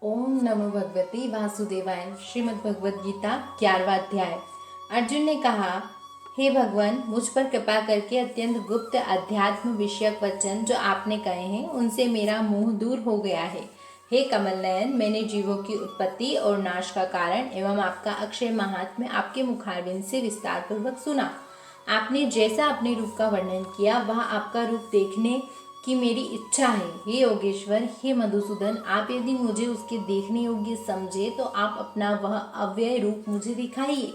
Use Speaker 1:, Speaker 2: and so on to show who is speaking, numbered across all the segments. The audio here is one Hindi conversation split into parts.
Speaker 1: ओम नमो भगवते वासुदेवाय। श्रीमद् भगवद गीता 11वां अध्याय। अर्जुन ने कहा, हे भगवान, मुझ पर कृपा करके अत्यंत गुप्त अध्यात्म विषयक वचन जो आपने कहे हैं उनसे मेरा मोह दूर हो गया है। हे कमल नयन, मैंने जीवों की उत्पत्ति और नाश का कारण एवं आपका अक्षय महात्म्य आपके मुखारबिंद से विस्तार पूर्वक सुना। आपने जैसा अपने रूप का वर्णन किया वह आपका रूप देखने की मेरी इच्छा है। हे योगेश्वर, हे मधुसूदन, आप यदि मुझे उसके देखने योग्य समझे तो आप अपना वह अव्यय रूप मुझे दिखाइए।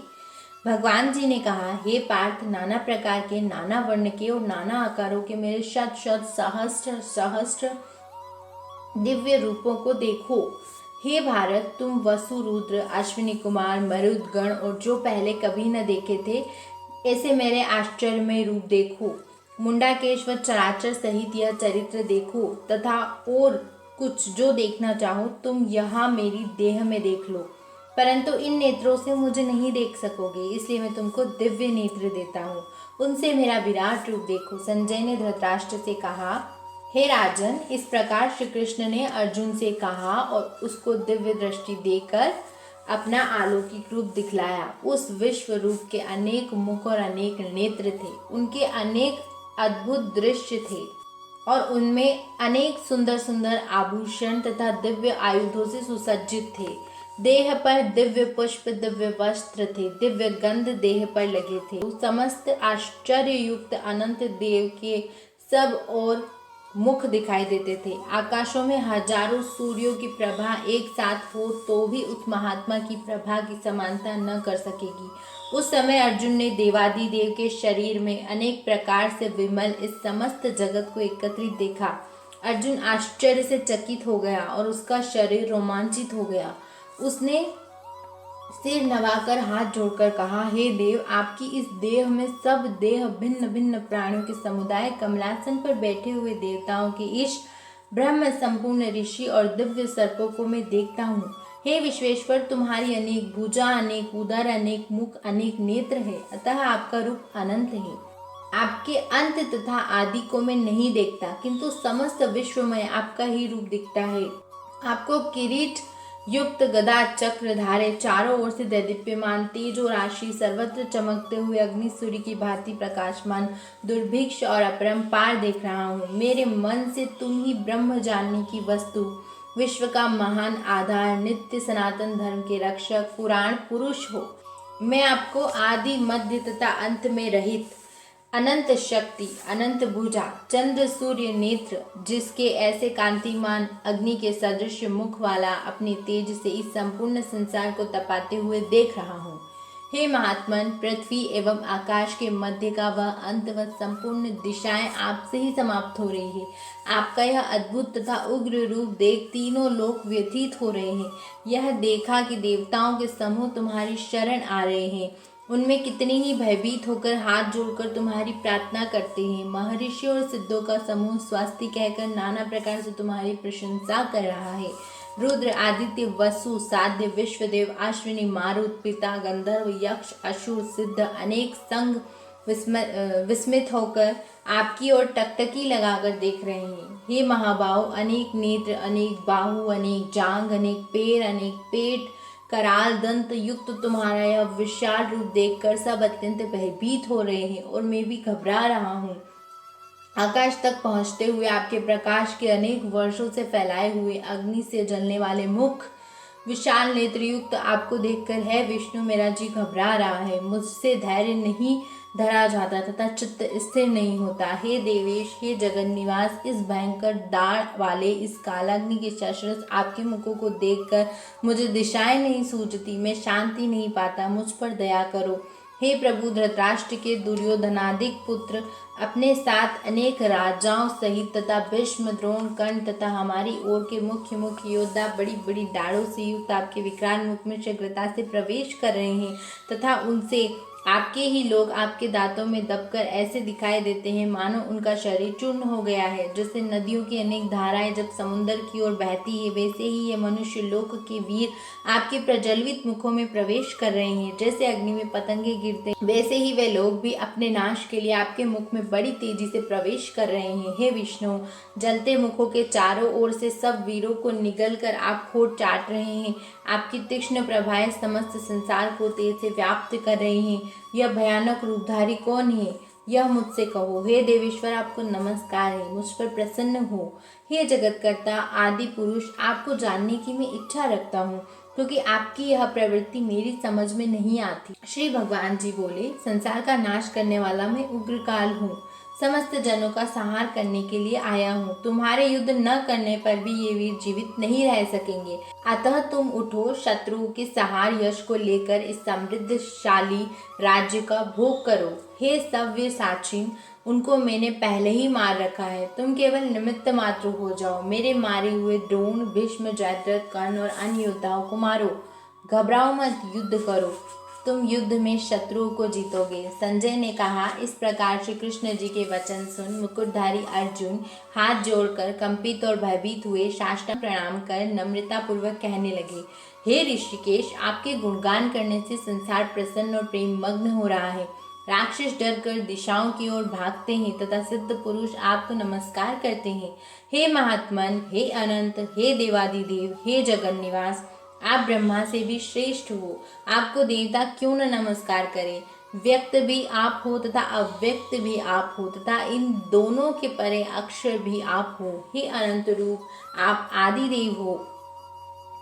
Speaker 1: भगवान जी ने कहा, हे पार्थ, नाना प्रकार के, नाना वर्ण के और नाना आकारों के मेरे शत शत सहस्त्र सहस्त्र दिव्य रूपों को देखो। हे भारत, तुम वसु, रुद्र, अश्विनी कुमार, मरुदगण और जो पहले कभी न देखे थे ऐसे मेरे आश्चर्यमय रूप देखो। मुंडाकेश व चराचर सहित यह चरित्र देखो तथा और कुछ जो देखना चाहो तुम यहाँ मेरी देह में देख लो, परंतु इन नेत्रों से मुझे नहीं देख सकोगे, इसलिए मैं तुमको दिव्य नेत्र देता हूँ, उनसे मेरा विराट रूप देखो। संजय ने धृतराष्ट्र से कहा, हे राजन, इस प्रकार श्री कृष्ण ने अर्जुन से कहा और उसको दिव्य दृष्टि देकर अपना अलौकिक रूप दिखलाया। उस विश्व रूप के अनेक मुख और अनेक नेत्र थे, उनके अनेक अद्भुत दृश्य थे और उनमें अनेक सुंदर सुंदर आभूषण तथा दिव्य आयुधों से सुसज्जित थे। देह पर दिव्य पुष्प, दिव्य वस्त्र थे, दिव्य गंध देह पर लगे थे। समस्त आश्चर्य युक्त अनंत देव के सब और मुख दिखाई देते थे। आकाशों में हजारों सूर्यों की प्रभा एक साथ हो तो भी उस महात्मा की प्रभा की समानता न कर सकेगी। उस समय अर्जुन ने देवादिदेव के शरीर में अनेक प्रकार से विमल इस समस्त जगत को एकत्रित देखा। अर्जुन आश्चर्य से चकित हो गया और उसका शरीर रोमांचित हो गया। उसने सिर नवाकर हाथ जोड़कर कहा, हे देव, आपकी इस देह में सब देह भिन्न भिन्न प्राणियों के समुदाय, कमलासन पर बैठे हुए देवताओं के ईश, ब्रह्म, संपूर्ण ऋषि और दिव्य सर्पों को मैं देखता हूँ। हे विश्वेश्वर, तुम्हारी अनेक भुजा, अनेक उदर, अनेक मुख, अनेक नेत्र है, अतः आपका रूप अनंत है। आपके अंत तथा आदि को मैं नहीं देखता, किंतु समस्त विश्व में आपका ही रूप दिखता है। आपको किरीट युक्त गदा चक्र धारे, चारों ओर से दैदीप्यमान तेजो राशि, सर्वत्र चमकते हुए अग्नि सूर्य की भांति प्रकाशमान, दुर्भिक्ष और अपरंपार देख रहा हूँ। मेरे मन से तुम ही ब्रह्म जानने की वस्तु, विश्व का महान आधार, नित्य सनातन धर्म के रक्षक, पुराण पुरुष हो। मैं आपको आदि, मध्य तथा अंत में रहित, अनंत शक्ति, अनंत भुजा, चंद्र सूर्य नेत्र, जिसके ऐसे कांतिमान अग्नि के सदृश मुख वाला, अपने तेज से इस संपूर्ण संसार को तपाते हुए देख रहा हूँ। हे महात्मन, पृथ्वी एवं आकाश के मध्य का वह अंत व संपूर्ण दिशाएं आपसे ही समाप्त हो रही है। आपका यह अद्भुत तथा उग्र रूप देख तीनों लोक व्यथित हो रहे हैं। यह देखा कि देवताओं के समूह तुम्हारी शरण आ रहे हैं, उनमें कितने ही भयभीत होकर हाथ जोड़कर तुम्हारी प्रार्थना करते हैं। महर्षि और सिद्धों का समूह स्वस्ति कहकर नाना प्रकार से तुम्हारी प्रशंसा कर रहा है। रुद्र, आदित्य, वसु, साध्य, विश्वदेव, अश्विनी, मारुत, पिता, गंधर्व, यक्ष, असुर, सिद्ध अनेक संग विस्मित होकर आपकी ओर टकटकी लगाकर देख रहे हैं। हे महाबाहु, अनेक नेत्र, अनेक बाहु, अनेक जांग, अनेक पैर, अनेक पेट, कराल दंत युक्त तुम्हारा यह विशाल रूप देखकर सब अत्यंत भयभीत हो रहे हैं और मैं भी घबरा रहा हूँ। आकाश तक पहुँचते हुए आपके प्रकाश के अनेक वर्षों से फैलाए हुए अग्नि से जलने वाले मुख, विशाल नेत्रयुक्त आपको देखकर, है विष्णु, मेरा जी घबरा रहा है। मुझसे धैर्य नहीं धरा जाता तथा चित्त स्थिर नहीं होता। हे देवेश, हे जगन निवास, इस भयंकर दाढ़ वाले इस कालाग्नि के सदृश आपके मुखों को देखकर मुझे दिशाएं नहीं सूझती, मैं शांति नहीं पाता, मुझ पर दया करो। हे प्रभु, धृतराष्ट्र के दुर्योधनादिक पुत्र अपने साथ अनेक राजाओं सहित तथा भीष्म, द्रोण, कर्ण तथा हमारी ओर के मुख्य मुख्य योद्धा बड़ी बड़ी दाढ़ों से युक्त आपके विकराल मुख में शीघ्रता से प्रवेश कर रहे हैं तथा उनसे आपके ही लोग आपके दांतों में दबकर ऐसे दिखाई देते हैं मानो उनका शरीर चूर्ण हो गया है। जैसे नदियों की अनेक धाराएं जब समुद्र की ओर बहती है, वैसे ही ये मनुष्य लोक के वीर आपके प्रज्वलित मुखों में प्रवेश कर रहे हैं। जैसे अग्नि में पतंगे गिरते हैं, वैसे ही वे लोग भी अपने नाश के लिए आपके मुख में बड़ी तेजी से प्रवेश कर रहे हैं। हे विष्णु, जलते मुखों के चारों ओर से सब वीरों को निगल कर आप खोट चाट रहे हैं। आपकी तीक्ष्ण प्रभाएं समस्त संसार को तेज से व्याप्त कर रही हैं। यह भयानक रूपधारी कौन है, यह मुझसे कहो। हे देवेश्वर, आपको नमस्कार है, मुझ पर प्रसन्न हो। हे जगतकर्ता आदि पुरुष, आपको जानने की मैं इच्छा रखता हूँ, क्योंकि आपकी यह प्रवृत्ति मेरी समझ में नहीं आती। श्री भगवान जी बोले, संसार का नाश करने वाला मैं उग्रकाल हूँ, समस्त जनों का संहार करने के लिए आया हूँ। तुम्हारे युद्ध न करने पर भी ये वीर जीवित नहीं रह सकेंगे। अतः तुम उठो, शत्रुओं के संहार यश को लेकर इस समृद्धशाली राज्य का भोग करो। हे सव्य साक्षी, उनको मैंने पहले ही मार रखा है, तुम केवल निमित्त मात्र हो जाओ। मेरे मारे हुए द्रोण, भीष्म, जयद्रथ, कर्ण और अन्य योद्धाओं को मारो। घबराओ मत, युद्ध करो, तुम युद्ध में शत्रुओं को जीतोगे। संजय ने कहा। इस प्रकार श्री कृष्ण जी के वचन सुन मुकुटधारी अर्जुन हाथ जोड़कर कंपित और भयभीत हुए साष्टांग प्रणाम कर नम्रता पूर्वक कहने लगे, हे ऋषिकेश, आपके गुणगान करने से संसार प्रसन्न और प्रेम मग्न हो रहा है। राक्षस डर कर दिशाओं की ओर भागते हैं तथा सिद्ध पुरुष आपको नमस्कार करते हैं। हे महात्मन, हे अनंत, हे देवादिदेव, हे जगन्निवास, आप ब्रह्मा से भी श्रेष्ठ हो। आपको देवता क्यों न नमस्कार करें। व्यक्त भी आप हो तथा अव्यक्त भी आप हो तथा इन दोनों के परे अक्षर भी आप हो। हे अनंत रूप, आप आदिदेव हो,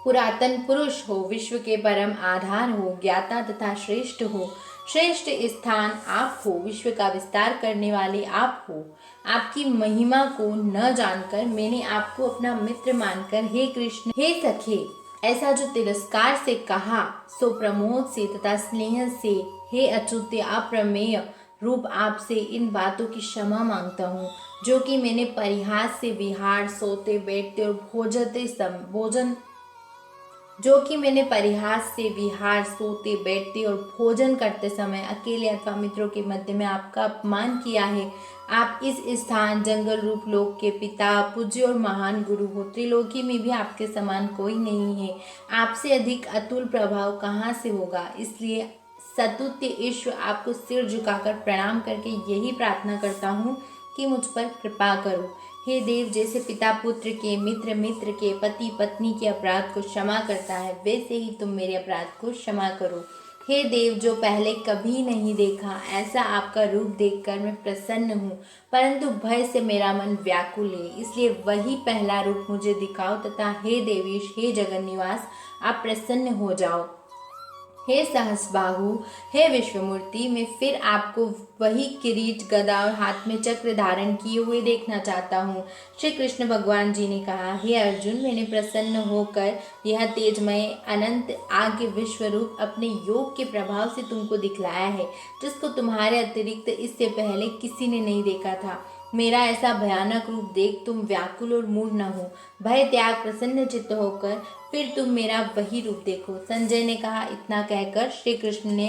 Speaker 1: पुरातन पुरुष हो, विश्व के परम आधार हो, ज्ञाता तथा श्रेष्ठ हो। श्रेष्ठ स्थान आप हो, विश्व का विस्तार करने वाले आप हो। आपकी महिमा को न जानकर मैंने आपको अपना मित्र मानकर हे कृष्ण, हे सखे, ऐसा जो तिरस्कार से कहा सो प्रमोद से तथा स्नेह से हे अच्युत अप्रमेय रूप आपसे इन बातों की क्षमा मांगता हूँ, जो कि मैंने परिहास से विहार, सोते बैठते और भोजन करते समय अकेले अथवा मित्रों के मध्य में आपका अपमान किया है। आप इस स्थान जंगल रूप लोक के पिता, पूज्य और महान गुरु हो। त्रिलोकी में भी आपके समान कोई नहीं है। आपसे अधिक अतुल प्रभाव कहाँ से होगा। इसलिए सतुत्य ईश्वर आपको सिर झुकाकर प्रणाम करके यही प्रार्थना करता हूँ कि मुझ पर कृपा करो। हे देव, जैसे पिता पुत्र के, मित्र मित्र के, पति पत्नी के अपराध को क्षमा करता है, वैसे ही तुम मेरे अपराध को क्षमा करो। हे देव, जो पहले कभी नहीं देखा ऐसा आपका रूप देखकर मैं प्रसन्न हूँ, परंतु भय से मेरा मन व्याकुल है, इसलिए वही पहला रूप मुझे दिखाओ तथा हे देवेश, हे जगन्निवास, आप प्रसन्न हो जाओ। हे सहस्बाहु, हे विश्वमूर्ति, मैं फिर आपको वही किरीट, गदा और हाथ में चक्र धारण किए हुए देखना चाहता हूँ। श्री कृष्ण भगवान जी ने कहा, हे अर्जुन, मैंने प्रसन्न होकर यह तेजमय अनंत आगे विश्वरूप अपने योग के प्रभाव से तुमको दिखलाया है, जिसको तुम्हारे अतिरिक्त इससे पहले किसी ने नहीं देखा था। मेरा ऐसा भयानक रूप देख तुम व्याकुल और मूढ़ न हो, भय त्याग प्रसन्न चित्त होकर फिर तुम मेरा वही रूप देखो। संजय ने कहा। इतना कहकर श्री कृष्ण ने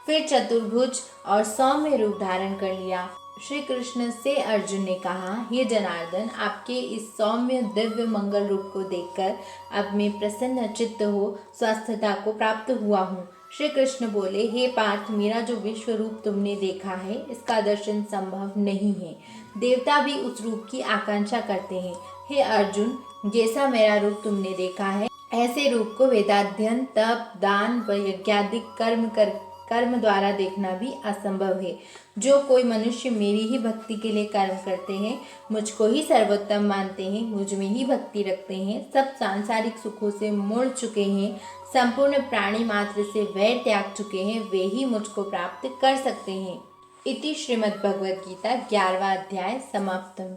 Speaker 1: फिर चतुर्भुज और सौम्य रूप धारण कर लिया। श्री कृष्ण से अर्जुन ने कहा, हे जनार्दन, आपके इस सौम्य दिव्य मंगल रूप को देखकर अब मैं प्रसन्न चित्त हो स्वस्थता को प्राप्त हुआ हूँ। श्री कृष्ण बोले, हे पार्थ, मेरा जो विश्व रूप तुमने देखा है इसका दर्शन संभव नहीं है। देवता भी उस रूप की आकांक्षा करते हैं। हे अर्जुन, जैसा मेरा रूप तुमने देखा है ऐसे रूप को वेदाध्ययन, तप, दान व यज्ञादि कर्म द्वारा देखना भी असंभव है। जो कोई मनुष्य मेरी ही भक्ति के लिए कर्म करते हैं, मुझको ही सर्वोत्तम मानते हैं, मुझ में ही भक्ति रखते हैं, सब सांसारिक सुखों से मुड़ चुके हैं, संपूर्ण प्राणी मात्र से वैर त्याग चुके हैं, वे ही मुझको प्राप्त कर सकते हैं। इति श्रीमद्भगवद्गीता 11वां अध्याय समाप्तम।